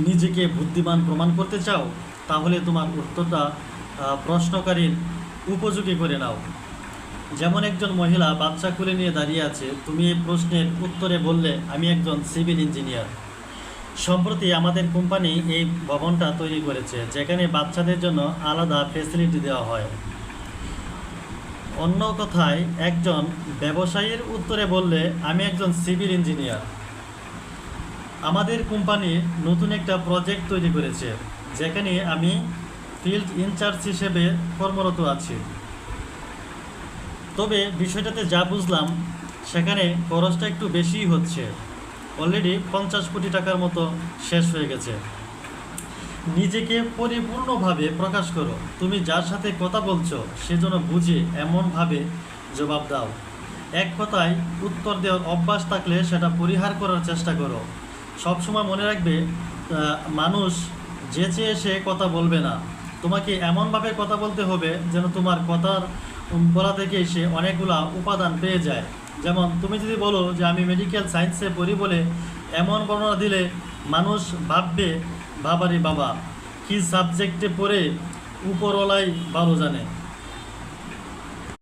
নিজেকে বুদ্ধিমান প্রমাণ করতে চাও, তাহলে তোমার উত্তরটা প্রশ্নকারীর উপযোগী করে নাও। যেমন একজন মহিলা বাচ্চা কোলে নিয়ে দাঁড়িয়ে আছে, তুমি এই প্রশ্নের উত্তরে বললে, আমি একজন সিভিল ইঞ্জিনিয়ার। সম্প্রতি আমাদের কোম্পানি এই ভবনটা তৈরি করেছে, যেখানে বাচ্চাদের জন্য আলাদা ফ্যাসিলিটি দেওয়া হয়। অন্য কথায় একজন ব্যবসায়ীর উত্তরে বললে, আমি একজন সিভিল ইঞ্জিনিয়ার। আমাদের কোম্পানি নতুন একটা প্রজেক্ট তৈরি করেছে, যেখানে আমি ফিল্ড ইনচার্জ হিসেবে কর্মরত আছি। তবে বিষয়টাতে যা বুঝলাম, সেখানে খরচটা একটু বেশিই হচ্ছে। অলরেডি 50 কোটি টাকার মতো শেষ হয়ে গেছে। নিজেকে পরিপূর্ণভাবে প্রকাশ করো। তুমি যার সাথে কথা বলছো সে যেন বুঝে এমনভাবে জবাব দাও। এক কথায় উত্তর দেওয়ার অভ্যাস থাকলে সেটা পরিহার করার চেষ্টা করো। সবসময় মনে রাখবে, মানুষ যে চেয়ে সে কথা বলবে না। তোমাকে এমনভাবে কথা বলতে হবে যেন তোমার কথার বলা থেকে সে অনেকগুলা উপাদান পেয়ে যায়। যেমন তুমি যদি বলো যে আমি মেডিকেল সায়েন্সে পড়ি বলে এমন বর্ণনা দিলে মানুষ ভাববে, বাবারে বাবা, কি সাবজেক্টে পড়ে উপরওয়ালাই ভালো জানে।